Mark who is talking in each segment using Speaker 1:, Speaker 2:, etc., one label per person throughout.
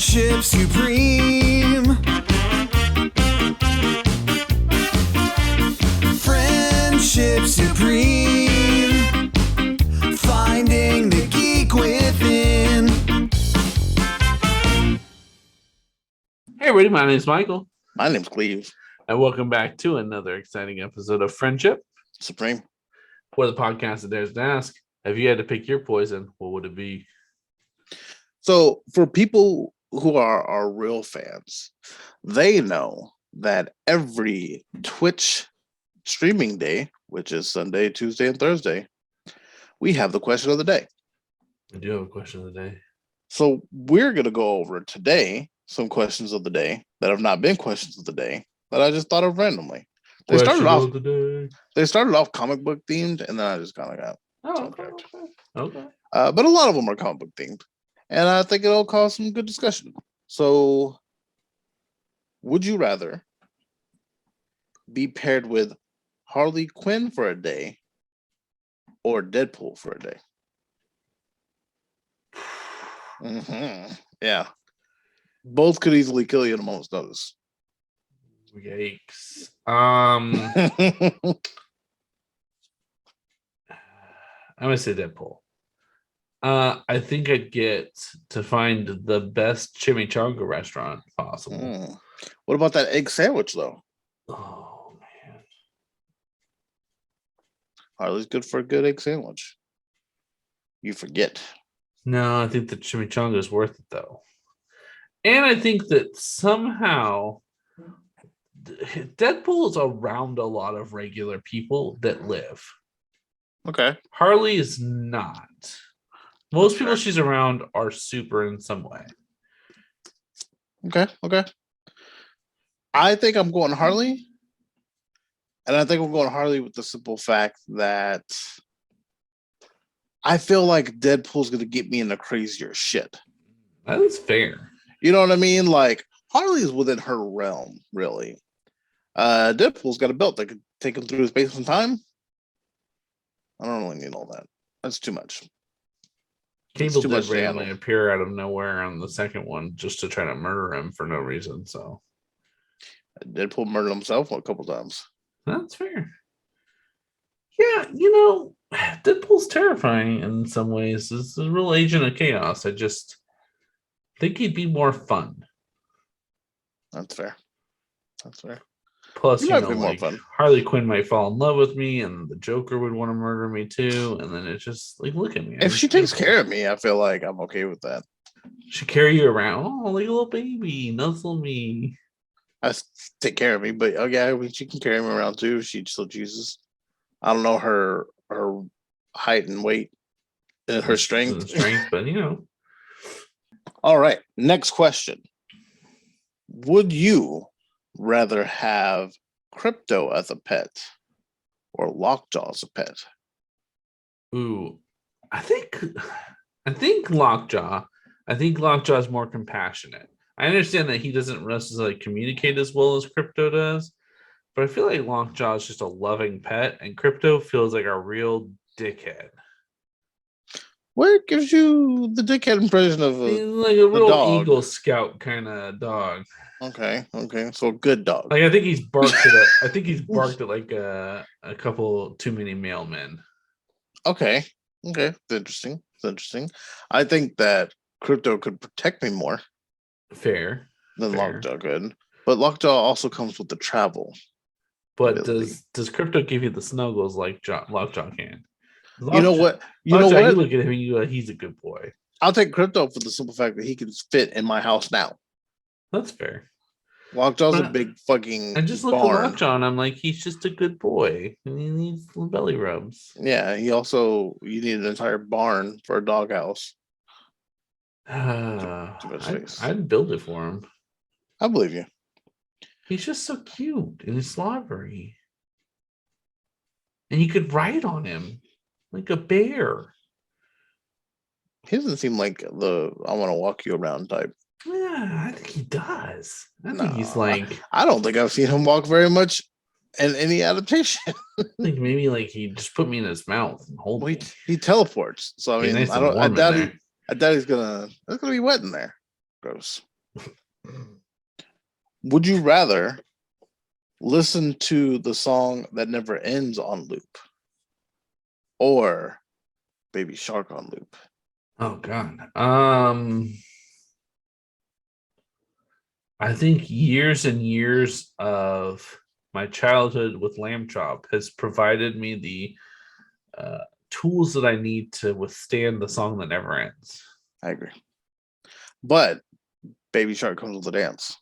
Speaker 1: Friendship supreme. Friendship supreme. Finding the geek within.
Speaker 2: Hey everybody, my name is Michael.
Speaker 3: My name's Cleve.
Speaker 2: And welcome back to another exciting episode of Friendship
Speaker 3: Supreme.
Speaker 2: For the podcast that dares to ask, if you had to pick your poison, what would it be?
Speaker 3: So for people who are real fans, they know that every Twitch streaming day, which is Sunday, Tuesday, and Thursday, we have the question of the day.
Speaker 2: I do have a question of the day.
Speaker 3: So we're going to go over today some questions of the day that have not been questions of the day that I just thought of randomly. They started off comic book themed, and then I just kind of got
Speaker 2: Okay.
Speaker 3: but a lot of them are comic book themed, and I think it'll cause some good discussion. So, would you rather be paired with Harley Quinn for a day or Deadpool for a day? Yeah, both could easily kill you at a moment's notice.
Speaker 2: Yikes. I'm gonna say Deadpool. I think I'd get to find the best chimichanga restaurant possible.
Speaker 3: What about that egg sandwich, though?
Speaker 2: Oh man,
Speaker 3: Harley's good for a good egg sandwich. You forget.
Speaker 2: No, I think the chimichanga is worth it though, and I think that somehow Deadpool is around a lot of regular people that live.
Speaker 3: Okay.
Speaker 2: Harley is not. Most people she's around are super in some way.
Speaker 3: Okay. I think I'm going Harley. And I think I'm going Harley with the simple fact that I feel like Deadpool's going to get me into crazier shit.
Speaker 2: That is fair.
Speaker 3: You know what I mean? Like, Harley's within her realm, really. Deadpool's got a belt that could take him through space and time. I don't really need all that. That's too much.
Speaker 2: Cable did randomly appear out of nowhere on the second one just to try to murder him for no reason. So
Speaker 3: Deadpool murdered himself a couple times.
Speaker 2: That's fair. Yeah, Deadpool's terrifying in some ways. It's a real agent of chaos. I just think he'd be more fun.
Speaker 3: That's fair.
Speaker 2: Plus, Harley Quinn might fall in love with me, and the Joker would want to murder me too. And then it's just like, look at me.
Speaker 3: If she takes care of me, I feel like I'm okay with that.
Speaker 2: She carry you around, like a little baby, nuzzle me.
Speaker 3: I take care of me, but I mean, she can carry me around too if she still chooses. I don't know her height and weight, and her strength.
Speaker 2: But
Speaker 3: All right, next question. Would you rather have Crypto as a pet or Lockjaw as a pet?
Speaker 2: Ooh, I think Lockjaw. I think Lockjaw is more compassionate. I understand that he doesn't necessarily communicate as well as Crypto does, but I feel like Lockjaw is just a loving pet, and Crypto feels like a real dickhead.
Speaker 3: What gives you the dickhead impression of
Speaker 2: like a real dog? Eagle Scout kind of dog.
Speaker 3: Okay, so a good dog.
Speaker 2: Like I think he's barked at like a couple too many mailmen.
Speaker 3: Okay, it's interesting. I think that Crypto could protect me more.
Speaker 2: Fair.
Speaker 3: Than Lockjaw could, but Lockjaw also comes with the travel.
Speaker 2: But ability. Does Crypto give you the snuggles like Lockjaw can?
Speaker 3: You know what?
Speaker 2: You look at him and you go, he's a good boy.
Speaker 3: I'll take Crypto for the simple fact that he can fit in my house now.
Speaker 2: That's fair.
Speaker 3: Lockjaw's a big fucking
Speaker 2: I just look at Lockjaw and I'm like, he's just a good boy. And he needs belly rubs.
Speaker 3: Yeah, you need an entire barn for a doghouse.
Speaker 2: I'd build it for him.
Speaker 3: I believe you.
Speaker 2: He's just so cute and he's slobbery. And you could ride on him like a bear.
Speaker 3: He doesn't seem like the I want to walk you around type.
Speaker 2: Yeah, I think he does. I think he's like...
Speaker 3: I don't think I've seen him walk very much in any adaptation.
Speaker 2: I think maybe like he just put me in his mouth and hold me.
Speaker 3: He teleports. So I mean,
Speaker 2: nice
Speaker 3: I doubt he's gonna. It's gonna be wet in there. Gross. Would you rather listen to the song that never ends on loop or Baby Shark on loop?
Speaker 2: Oh God. I think years and years of my childhood with Lamb Chop has provided me the tools that I need to withstand the song that never ends.
Speaker 3: I agree. But Baby Shark comes with a dance.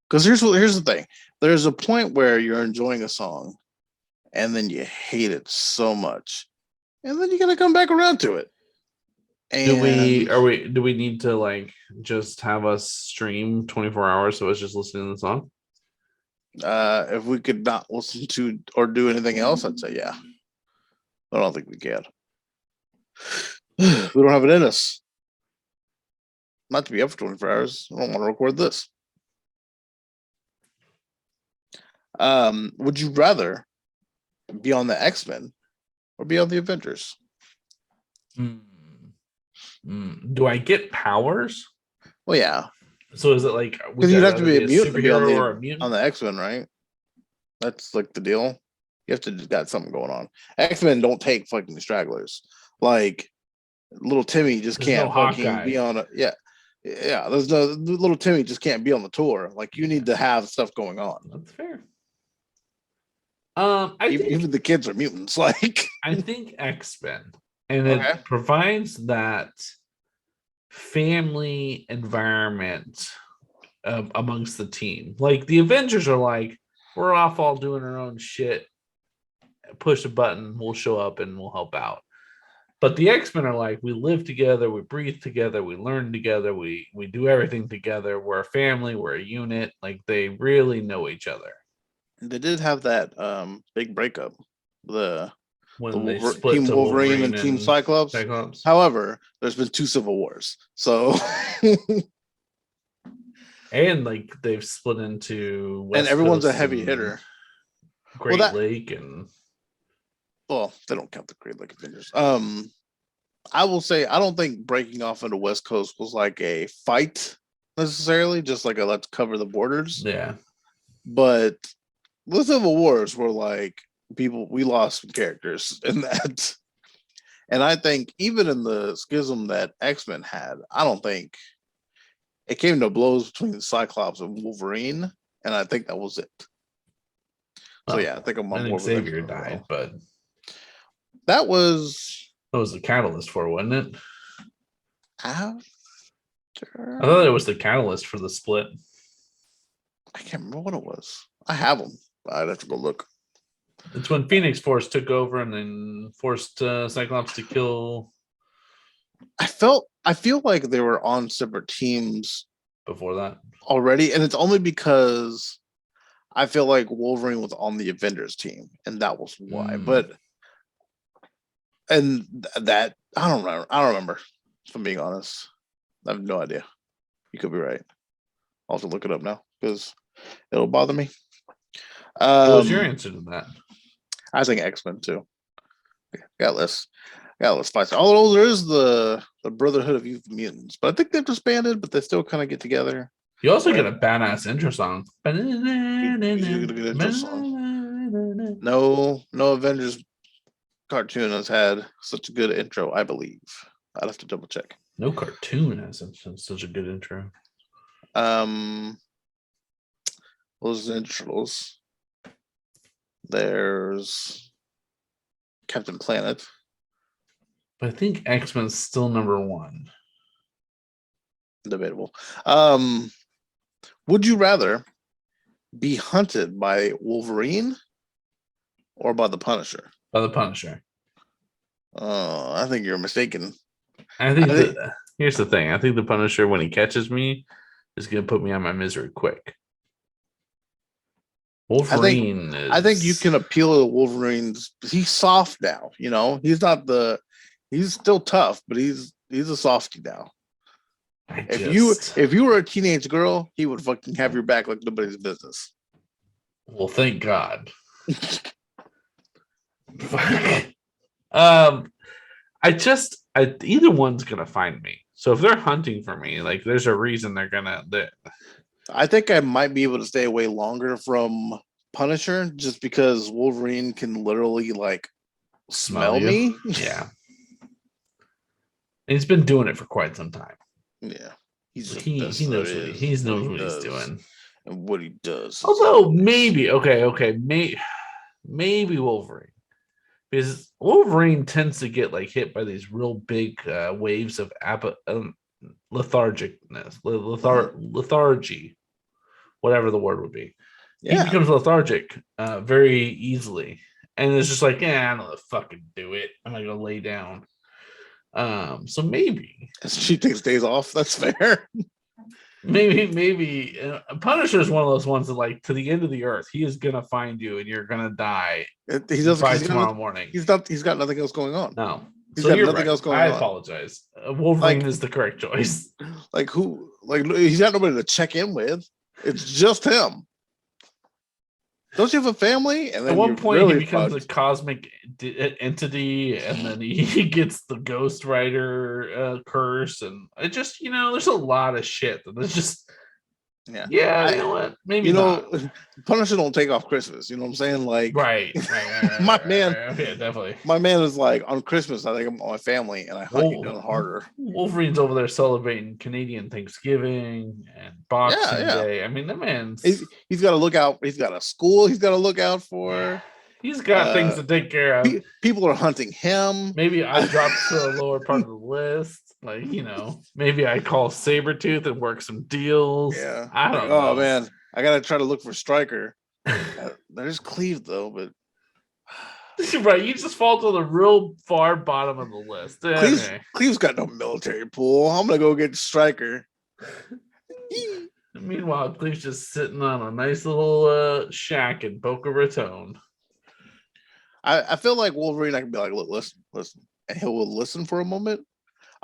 Speaker 3: Because here's the thing. There's a point where you're enjoying a song and then you hate it so much. And then you gotta come back around to it. And
Speaker 2: Do we need to like just have us stream 24 hours so it's just listening to the song?
Speaker 3: If we could not listen to or do anything else, I'd say yeah. I don't think we can. We don't have it in us. Not to be up for 24 hours. I don't want to record this. Would you rather be on the X-Men or be on the Avengers?
Speaker 2: Do I get powers?
Speaker 3: Well, yeah.
Speaker 2: So is it like
Speaker 3: because you'd have to be a mutant to be
Speaker 2: superhero
Speaker 3: on the X-Men, right? That's like the deal. You have to just got something going on. X-Men don't take fucking stragglers. Like little Timmy just
Speaker 2: There's
Speaker 3: can't
Speaker 2: no
Speaker 3: fucking
Speaker 2: Hawkeye.
Speaker 3: be on a yeah. There's no little Timmy just can't be on the tour. Like you need to have stuff going on.
Speaker 2: That's fair. I think,
Speaker 3: Even the kids are mutants. Like
Speaker 2: I think X-Men, and
Speaker 3: Okay.
Speaker 2: it provides that family environment amongst the team. Like the Avengers are like, we're off all doing our own shit. Push a button, we'll show up and we'll help out. But the X-Men are like, we live together, we breathe together, we learn together, we do everything together. We're a family, we're a unit. Like they really know each other.
Speaker 3: they did have that big breakup.
Speaker 2: When they split
Speaker 3: Team
Speaker 2: to
Speaker 3: Wolverine and Team Cyclops. However, there's been 2 civil wars. So
Speaker 2: and like they've split into West
Speaker 3: and everyone's
Speaker 2: Coast
Speaker 3: a heavy
Speaker 2: and
Speaker 3: hitter.
Speaker 2: Great Lake and
Speaker 3: well, they don't count the Great Lake Avengers. I will say I don't think breaking off into West Coast was like a fight necessarily, just like a let's cover the borders.
Speaker 2: Yeah.
Speaker 3: But the Civil Wars were like we lost some characters in that. And I think even in the schism that X-Men had, I don't think it came to blows between Cyclops and Wolverine, and I think that was it. So yeah, I think I'm on board with
Speaker 2: Xavier died, but
Speaker 3: that was
Speaker 2: the catalyst for it, wasn't it?
Speaker 3: after.
Speaker 2: I thought it was the catalyst for the split.
Speaker 3: I can't remember what it was. I have them. I'd have to go look.
Speaker 2: It's when Phoenix Force took over and then forced Cyclops to kill.
Speaker 3: I feel like they were on separate teams
Speaker 2: before that
Speaker 3: already, and it's only because I feel like Wolverine was on the Avengers team, and that was why. But and that I don't remember. If I'm being honest, I have no idea. You could be right. I'll have to look it up now because it'll bother me.
Speaker 2: What was your answer to that?
Speaker 3: I think X-Men too. Got less fights. Although there is the Brotherhood of Youth Mutants, but I think they've disbanded, but they still kind of get together.
Speaker 2: You also get a badass intro song.
Speaker 3: No Avengers cartoon has had such a good intro, I believe. I'd have to double check.
Speaker 2: No cartoon has such a good intro.
Speaker 3: Those intros. There's Captain Planet.
Speaker 2: But I think X-Men's still number 1.
Speaker 3: Debatable. Would you rather be hunted by Wolverine or by the Punisher?
Speaker 2: By the Punisher.
Speaker 3: I think you're mistaken.
Speaker 2: I think here's the thing. I think the Punisher, when he catches me, is going to put me on my misery quick. Wolverine
Speaker 3: I think you can appeal to Wolverine's. He's soft now, you know. He's still tough, but he's a softie now. If you were a teenage girl, he would fucking have your back like nobody's business.
Speaker 2: Well, thank God. Either one's gonna find me. So if they're hunting for me, like there's a reason they're gonna.
Speaker 3: I think I might be able to stay away longer from Punisher just because Wolverine can literally like smell
Speaker 2: you.
Speaker 3: me.
Speaker 2: Yeah. And he's been doing it for quite some time.
Speaker 3: Yeah. He
Speaker 2: knows what he's doing.
Speaker 3: And what he does.
Speaker 2: Although maybe maybe Wolverine. Because Wolverine tends to get like hit by these real big waves of lethargicness, lethargy, whatever the word would be. Yeah. He becomes lethargic very easily. And it's just like, I'm gonna fucking do it. I'm gonna go lay down. So maybe
Speaker 3: she takes days off. That's fair.
Speaker 2: maybe Punisher is one of those ones that, like, to the end of the earth, he is gonna find you and you're gonna die.
Speaker 3: He doesn't
Speaker 2: by tomorrow morning.
Speaker 3: He's got nothing else going on.
Speaker 2: No,
Speaker 3: he's got nothing else going on.
Speaker 2: I apologize. Wolverine is the correct choice.
Speaker 3: Like who? Like he's got nobody to check in with. It's just him. Don't you have a family? And then
Speaker 2: at one point he becomes a cosmic entity, and then he gets the Ghost Rider curse, and it just, there's a lot of shit. There's just you know what? Maybe not.
Speaker 3: Punisher don't take off Christmas. You know what I'm saying? Like
Speaker 2: right.
Speaker 3: My man,
Speaker 2: yeah, definitely.
Speaker 3: My man is like, on Christmas, I think I'm with my family, and I hunt you down harder.
Speaker 2: Wolverine's over there celebrating Canadian Thanksgiving and Boxing Day. I mean, the man's
Speaker 3: he's got to look out. He's got a school he's got to look out for.
Speaker 2: He's got things to take care of.
Speaker 3: People are hunting him.
Speaker 2: Maybe I dropped to the lower part of the list. Like, maybe I call Sabretooth and work some deals.
Speaker 3: Yeah.
Speaker 2: I don't know.
Speaker 3: Oh, man. I got to try to look for Stryker. There's Cleve, though, but.
Speaker 2: Right. You just fall to the real far bottom of the list.
Speaker 3: Cleve's got no military pool. I'm going to go get Stryker.
Speaker 2: Meanwhile, Cleve's just sitting on a nice little shack in Boca Raton.
Speaker 3: I feel like Wolverine, I can be like, look, listen. And he will listen for a moment.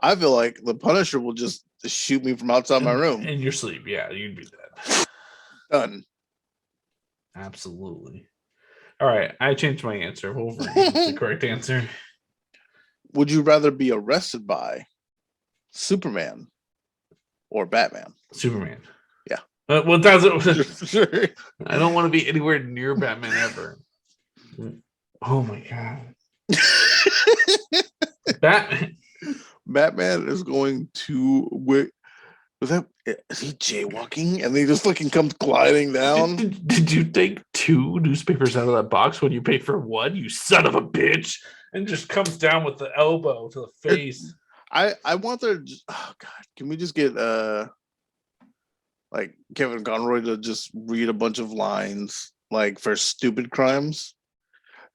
Speaker 3: I feel like the Punisher will just shoot me from outside my room.
Speaker 2: In your sleep, yeah, you'd be dead.
Speaker 3: Done.
Speaker 2: Absolutely. All right, I changed my answer. Wolverine is the correct answer.
Speaker 3: Would you rather be arrested by Superman or Batman?
Speaker 2: Superman.
Speaker 3: Yeah.
Speaker 2: Well, that's it. Sure. I don't want to be anywhere near Batman ever. Oh my god. Batman
Speaker 3: is going to wait. Is he jaywalking? And he just fucking comes gliding down.
Speaker 2: Did you take 2 newspapers out of that box when you paid for 1? You son of a bitch! And just comes down with the elbow to the face.
Speaker 3: I want there. Oh god, can we just get like Kevin Conroy to just read a bunch of lines like for stupid crimes?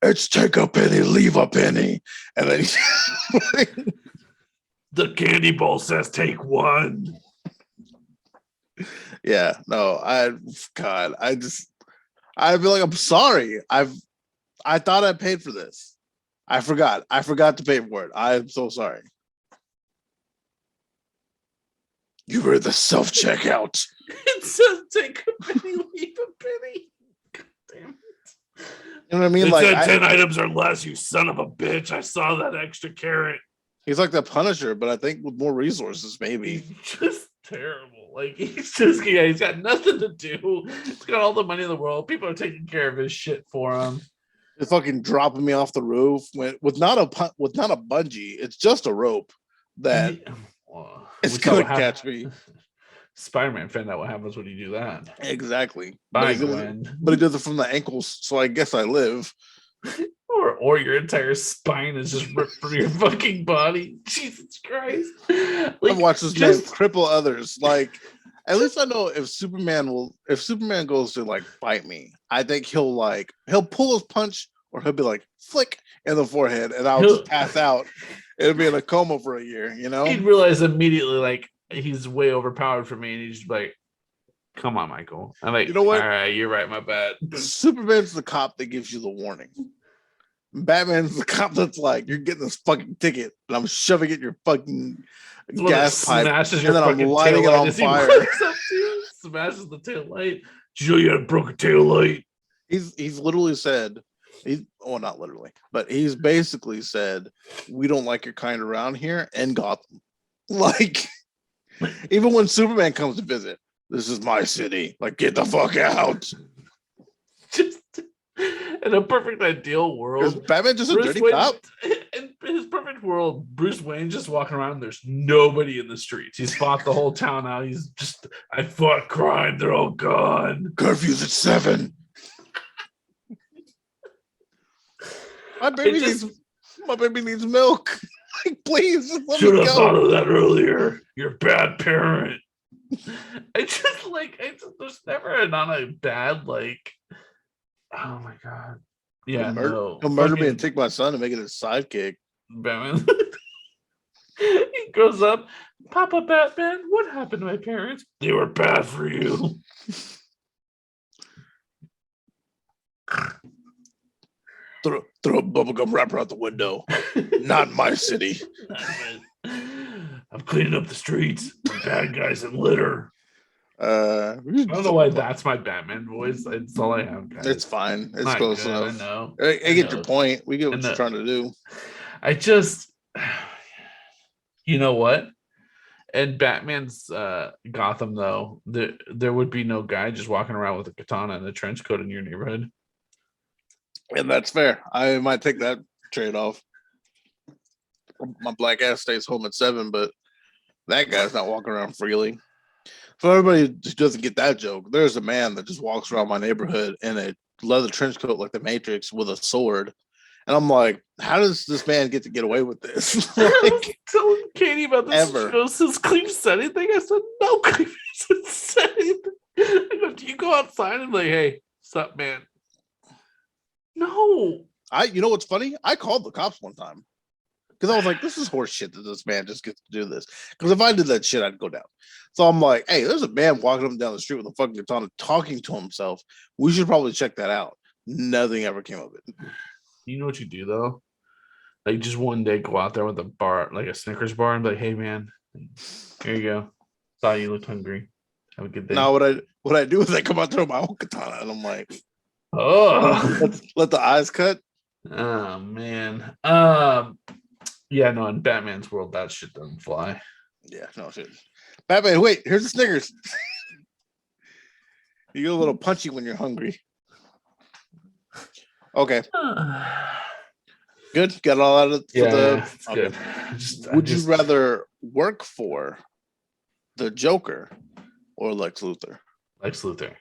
Speaker 3: It's take a penny, leave a penny, and then
Speaker 2: the candy bowl says take 1.
Speaker 3: Yeah, no, I feel like I'm sorry. I thought I paid for this. I forgot to pay for it. I'm so sorry. You were the self-checkout.
Speaker 2: It says take a penny, leave a penny. God damn it.
Speaker 3: You know what I mean?
Speaker 2: It said 10 items or less, you son of a bitch. I saw that extra carrot.
Speaker 3: He's like the Punisher, but I think with more resources, maybe.
Speaker 2: He's just terrible. Like, he's got nothing to do. He's got all the money in the world. People are taking care of his shit for him.
Speaker 3: He's fucking dropping me off the roof with not a bungee. It's just a rope that it's gonna catch me.
Speaker 2: Spider-Man found out what happens when you do that.
Speaker 3: Exactly.
Speaker 2: But
Speaker 3: he does it from the ankles, so I guess I live.
Speaker 2: Or your entire spine is just ripped from your fucking body. Jesus Christ.
Speaker 3: Like, I've watched this man cripple others. Like, at least I know if Superman goes to like bite me, I think he'll pull his punch, or he'll be like flick in the forehead, and I'll just pass out. It'll be in a coma for a year, He'd
Speaker 2: realize immediately like he's way overpowered for me, and he's just like, come on, Michael. I'm like, you know what? All right, you're right, my bad.
Speaker 3: Superman's the cop that gives you the warning. Batman's the cop that's like, you're getting this fucking ticket, and I'm shoving it in your fucking gas pipe, and then I'm lighting it on fire.
Speaker 2: Smashes the tail light. Did you know you had a broken tail light?
Speaker 3: He's literally said, not literally, but he's basically said, we don't like your kind around here in Gotham. Like, even when Superman comes to visit, this is my city. Like, get the fuck out.
Speaker 2: Just in a perfect ideal
Speaker 3: Is
Speaker 2: world,
Speaker 3: Batman just a
Speaker 2: Bruce
Speaker 3: dirty
Speaker 2: Wayne,
Speaker 3: cop?
Speaker 2: in his perfect world, Bruce Wayne just walking around. There's nobody in the streets. He's fought the whole town out. He's just, I fought crime. They're all gone.
Speaker 3: Curfew's at 7. My baby needs milk. Like, please, just let
Speaker 2: Should
Speaker 3: me
Speaker 2: have thought
Speaker 3: go.
Speaker 2: of that earlier. You're a bad parent. There's never not a bad, like, oh my God. Yeah, no.
Speaker 3: He'll murder me
Speaker 2: Fucking
Speaker 3: and take my son and make it his sidekick.
Speaker 2: Batman. He grows up. Papa Batman, what happened to my parents? They were bad for you.
Speaker 3: Throw a bubblegum wrapper out the window. Not in my city.
Speaker 2: I'm cleaning up the streets. Bad guys and litter.
Speaker 3: I
Speaker 2: I don't know why that's my Batman voice. It's all I have, guys.
Speaker 3: It's fine. It's
Speaker 2: Not
Speaker 3: close
Speaker 2: good,
Speaker 3: enough.
Speaker 2: I know.
Speaker 3: I get your point. We get what
Speaker 2: I
Speaker 3: you're
Speaker 2: know.
Speaker 3: trying to do.
Speaker 2: I just, you know what? In Batman's Gotham, though, there would be no guy just walking around with a katana and a trench coat in your neighborhood.
Speaker 3: And that's fair. I might take that trade off. My black ass stays home at 7, but that guy's not walking around freely. For everybody who just doesn't get that joke, there's a man that just walks around my neighborhood in a leather trench coat like the Matrix with a sword. And I'm like, how does this man get to get away with this?
Speaker 2: I was
Speaker 3: Like,
Speaker 2: telling Katie about this.
Speaker 3: ever.
Speaker 2: She goes, "Has Cleve said anything?" I said, "No, Cleve hasn't said anything." I go, "Do you go outside and be like, hey, what's up, man?" No.
Speaker 3: you know what's funny? I called the cops one time because I was like, this is horse shit that this man just gets to do this. Because if I did that shit, I'd go down. So I'm like, hey, there's a man walking up and down the street with a fucking katana talking to himself. We should probably check that out. Nothing ever came of it.
Speaker 2: You know what you do though? Like just one day go out there with a bar, like a Snickers bar, and be like, "Hey man, here you go. Saw you looked hungry. Have a good day."
Speaker 3: Now what I do is I come out there with my own katana and I'm like,
Speaker 2: Oh,
Speaker 3: let the eyes cut.
Speaker 2: oh man. Yeah, no, in Batman's world, that shit doesn't fly.
Speaker 3: Yeah, no shit. Batman, wait, here's the Snickers. You get a little punchy when you're hungry. Okay, good. Got it all out of
Speaker 2: Yeah, it's
Speaker 3: okay.
Speaker 2: good.
Speaker 3: Would you rather work for the Joker or Lex Luthor?
Speaker 2: Lex Luthor?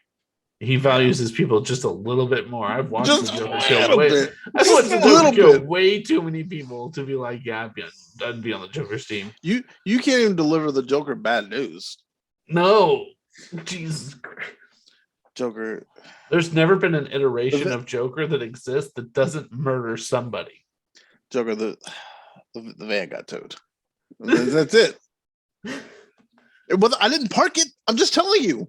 Speaker 2: He values his people just a little bit more. I've watched
Speaker 3: Just
Speaker 2: the
Speaker 3: a
Speaker 2: Joker kill
Speaker 3: little
Speaker 2: way.
Speaker 3: bit.
Speaker 2: I've
Speaker 3: Just
Speaker 2: watched
Speaker 3: a
Speaker 2: the
Speaker 3: little
Speaker 2: Joker kill
Speaker 3: bit.
Speaker 2: way too many people to be like, yeah, I'd be on the Joker's team.
Speaker 3: You can't even deliver the Joker bad news.
Speaker 2: No, Jesus Christ.
Speaker 3: Joker.
Speaker 2: There's never been an iteration of Joker that exists that doesn't murder somebody.
Speaker 3: Joker, the van got towed. That's it. I didn't park it. I'm just telling you.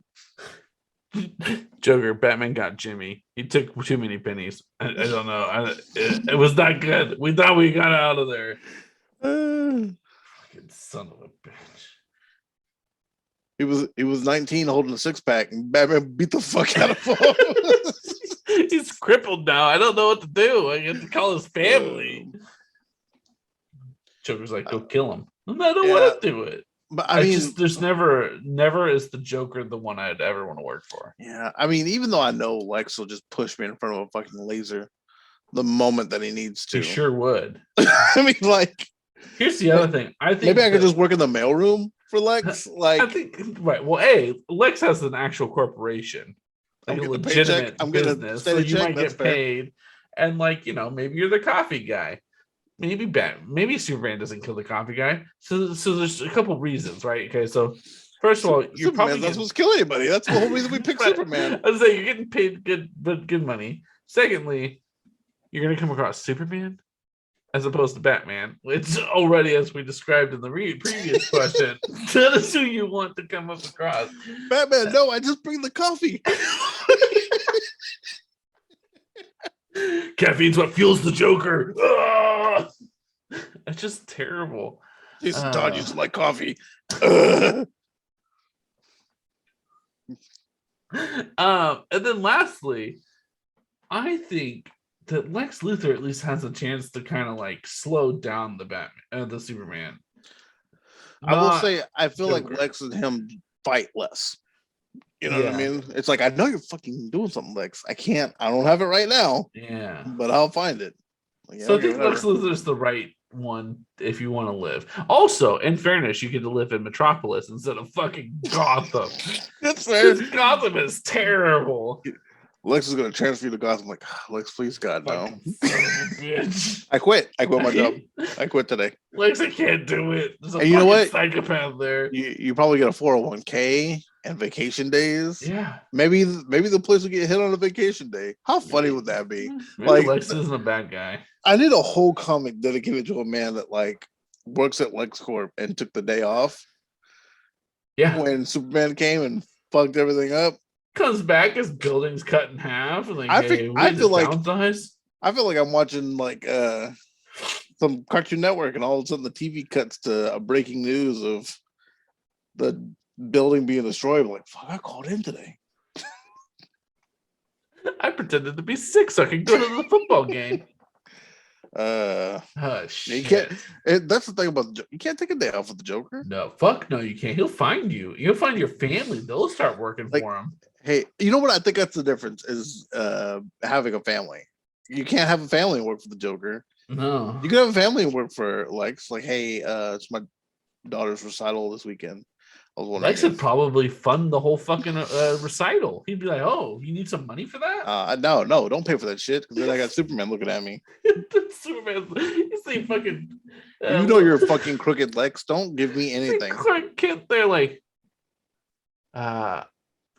Speaker 2: Joker, Batman got Jimmy. He took too many pennies. I don't know. It was that good. We thought we got out of there. Fucking son of a bitch.
Speaker 3: He was 19 holding a 6-pack and Batman beat the fuck out of him.
Speaker 2: He's crippled now. I don't know what to do. I have to call his family. Joker's like, go kill him. I don't want to do it.
Speaker 3: But I mean,
Speaker 2: there's never is the Joker the one I'd ever want to work for.
Speaker 3: Yeah, I mean, even though I know Lex will just push me in front of a fucking laser the moment that he needs to.
Speaker 2: He sure would.
Speaker 3: I mean, like,
Speaker 2: here's the other thing. I think
Speaker 3: maybe I could just work in the mailroom for Lex. Like,
Speaker 2: I think right. Well, Lex has an actual corporation, like a legitimate business, so you might get paid, and like maybe you're the coffee guy. Maybe Superman doesn't kill the coffee guy. So there's a couple reasons, right? Okay, so first of all, you're
Speaker 3: Superman's not supposed to kill anybody. That's the whole reason we picked Superman.
Speaker 2: I was saying you're getting paid good money. Secondly, you're gonna come across Superman as opposed to Batman, which already, as we described in the previous question, that is who you want to come up across.
Speaker 3: Batman, no, I just bring the coffee.
Speaker 2: Caffeine's what fuels the Joker. Ah! That's just terrible.
Speaker 3: Jason Todd used to like coffee.
Speaker 2: And then lastly, I think that Lex Luthor at least has a chance to kind of like slow down the Superman.
Speaker 3: I will
Speaker 2: not
Speaker 3: say I feel like
Speaker 2: Joker.
Speaker 3: Lex and him fight less. You know what I
Speaker 2: Yeah.
Speaker 3: mean? It's like I know you're fucking doing something, Lex. I don't have it right now,
Speaker 2: Yeah.
Speaker 3: but I'll find it. Like, yeah,
Speaker 2: So I
Speaker 3: okay,
Speaker 2: think Lex
Speaker 3: whatever.
Speaker 2: Luthor's the right one if you want to live. Also, in fairness, you get to live in Metropolis instead of fucking Gotham.
Speaker 3: That's fair.
Speaker 2: Because Gotham is terrible.
Speaker 3: Lex is gonna transfer you to Gotham. Like, Lex, please, God, no.
Speaker 2: Fucking son of a bitch.
Speaker 3: I quit. I quit my job. I quit today.
Speaker 2: Lex, I can't do it. There's a
Speaker 3: And you know
Speaker 2: fucking
Speaker 3: what?
Speaker 2: psychopath there.
Speaker 3: You probably get a 401k and vacation days.
Speaker 2: Yeah.
Speaker 3: Maybe the place will get hit on a vacation day. How funny would that be?
Speaker 2: Maybe
Speaker 3: Like,
Speaker 2: Lex isn't a bad guy.
Speaker 3: I need a whole comic dedicated to a man that like works at LexCorp and took the day off
Speaker 2: Yeah.
Speaker 3: when Superman came and fucked everything up.
Speaker 2: Comes back, his building's cut in half. And like,
Speaker 3: I
Speaker 2: hey,
Speaker 3: think-
Speaker 2: we
Speaker 3: I
Speaker 2: just
Speaker 3: feel like-
Speaker 2: downsize.
Speaker 3: I feel like I'm watching like some Cartoon Network, and all of a sudden the TV cuts to a breaking news of the building being destroyed. I'm like, fuck, I called in today.
Speaker 2: I pretended to be sick so I could go to the football game.
Speaker 3: Oh,
Speaker 2: Shit.
Speaker 3: can't. That's the thing about you can't take a day off with the Joker.
Speaker 2: No, fuck no, you can't. He'll find you. He'll find your family. They'll start working
Speaker 3: Like-
Speaker 2: for him.
Speaker 3: Hey, you know what? I think that's the difference is having a family. You can't have a family and work for the Joker.
Speaker 2: No.
Speaker 3: You can have a family and work for Lex. Like, hey, it's my daughter's recital this weekend. I was wondering.
Speaker 2: Lex would probably fund the whole fucking recital. He'd be like, "Oh, you need some money for that?"
Speaker 3: No, don't pay for that shit because then I got Superman looking at me.
Speaker 2: Superman, you say fucking.
Speaker 3: You know you're fucking crooked, Lex. Don't give me anything.
Speaker 2: Clark Kent, they're like, I'm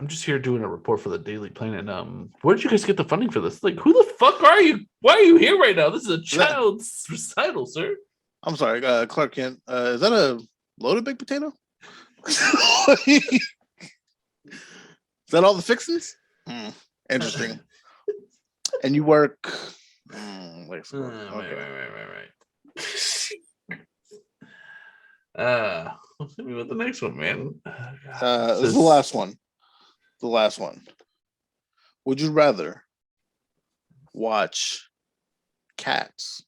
Speaker 2: just here doing a report for the Daily Planet. Where did you guys get the funding for this? Like, who the fuck are you? Why are you here right now? This is a child's recital, sir.
Speaker 3: I'm sorry, Clark Kent. Is that a loaded baked potato? Is that all the fixings? Interesting. And you work. Lex,
Speaker 2: Right. Let's hit me with the next one, man.
Speaker 3: This is the last one. The last one. Would you rather watch Cats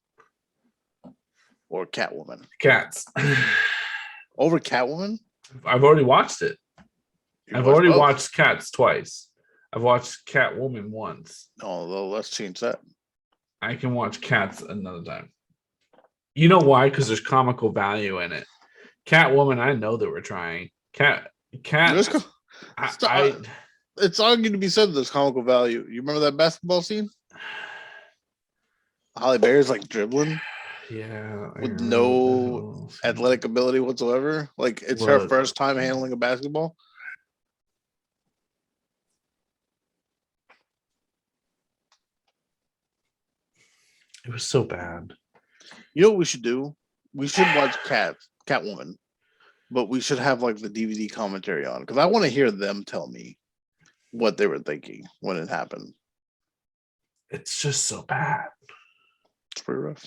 Speaker 3: or Catwoman?
Speaker 2: Cats.
Speaker 3: Over Catwoman?
Speaker 2: I've already watched it.
Speaker 3: You
Speaker 2: I've already
Speaker 3: both?
Speaker 2: watched Cats twice. I've watched Catwoman once.
Speaker 3: Oh, well, let's change that.
Speaker 2: I can watch Cats another time. You know why? Because there's comical value in it. Catwoman, I know that we're trying. Cat.
Speaker 3: It's argued to be said there's comical value. You remember that basketball scene? Holly Berry's like dribbling
Speaker 2: Yeah. I
Speaker 3: with
Speaker 2: remember
Speaker 3: no
Speaker 2: that.
Speaker 3: athletic ability whatsoever. Like it's her
Speaker 2: What?
Speaker 3: first time handling a basketball.
Speaker 2: It was so bad.
Speaker 3: You know what we should do? We should watch Catwoman, but we should have like the DVD commentary on because I want to hear them tell me what they were thinking when it happened.
Speaker 2: It's just so bad.
Speaker 3: It's pretty rough.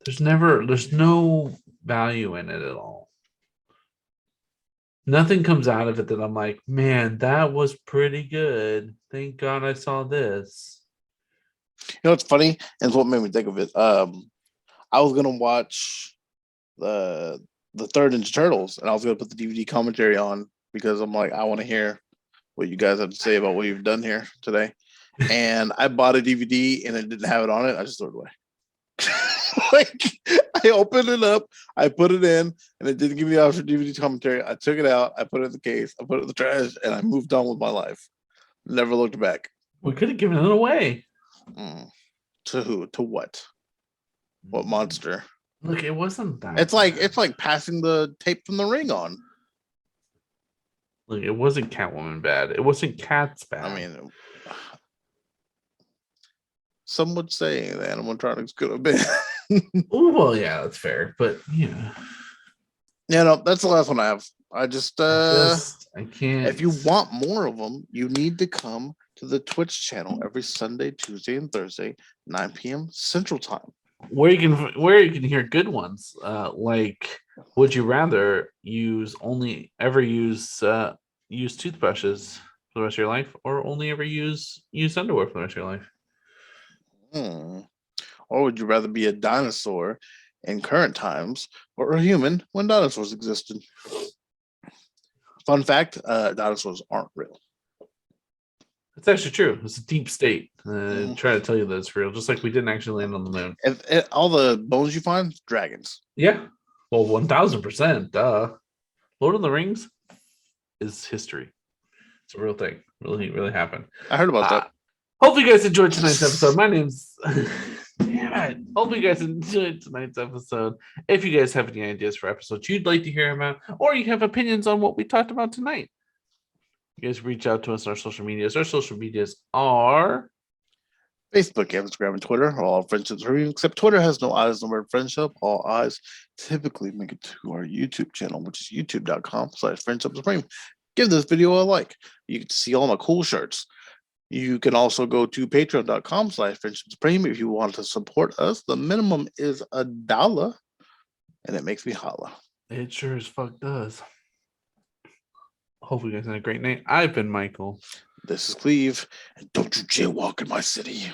Speaker 2: There's no value in it at all. Nothing comes out of it that I'm like, man, that was pretty good. Thank God I saw this.
Speaker 3: You know what's funny? And it's what made me think of it. I was gonna watch the third Ninja Turtles, and I was gonna put the DVD commentary on because I'm like, I want to hear what you guys have to say about what you've done here today. And I bought a DVD and it didn't have it on it. I just threw it away. Like I opened it up, I put it in, and it didn't give me the option for DVD commentary. I took it out, I put it in the case, I put it in the trash, and I moved on with my life. Never looked back.
Speaker 2: We could have given it away.
Speaker 3: To who? To what? What monster?
Speaker 2: Look, it wasn't that.
Speaker 3: It's like
Speaker 2: bad.
Speaker 3: passing the tape from the ring on.
Speaker 2: Look, it wasn't Catwoman bad. It wasn't Cats bad.
Speaker 3: I mean, some would say the animatronics could have been.
Speaker 2: oh well, yeah, that's fair. But yeah,
Speaker 3: Yeah, no, that's the last one I have. I
Speaker 2: can't.
Speaker 3: if you want more of them, you need to come to the Twitch channel every Sunday, Tuesday, and Thursday, 9 p.m. Central Time.
Speaker 2: where you can hear good ones, like would you rather ever use toothbrushes for the rest of your life, or only ever use underwear for the rest of your life?
Speaker 3: Or would you rather be a dinosaur in current times or a human when dinosaurs existed. Fun fact, dinosaurs aren't real.
Speaker 2: It's actually true. It's a deep state. Try to tell you that it's real, just like we didn't actually land on the moon.
Speaker 3: And all the bones you find, dragons.
Speaker 2: Yeah. Well, 1000%. Duh. Lord of the Rings is history. It's a real thing. Really happened.
Speaker 3: I heard about that.
Speaker 2: Hopefully you guys enjoyed tonight's episode. My name's damn it. Hopefully you guys enjoyed tonight's episode. If you guys have any ideas for episodes you'd like to hear about, or you have opinions on what we talked about tonight, you guys reach out to us on our social medias. Our social medias are
Speaker 3: Facebook, Instagram, and Twitter. All friendships are except Twitter has no eyes in the word friendship. All eyes typically make it to our YouTube channel, which is youtube.com/friendship supreme. Give this video a like. You can see all my cool shirts. You can also go to patreon.com/friendship supreme if you want to support us. The minimum is $1, and it makes me holla.
Speaker 2: It sure as fuck does. Hope you guys had a great night. I've been Michael.
Speaker 3: This is Cleve, and don't you jaywalk in my city.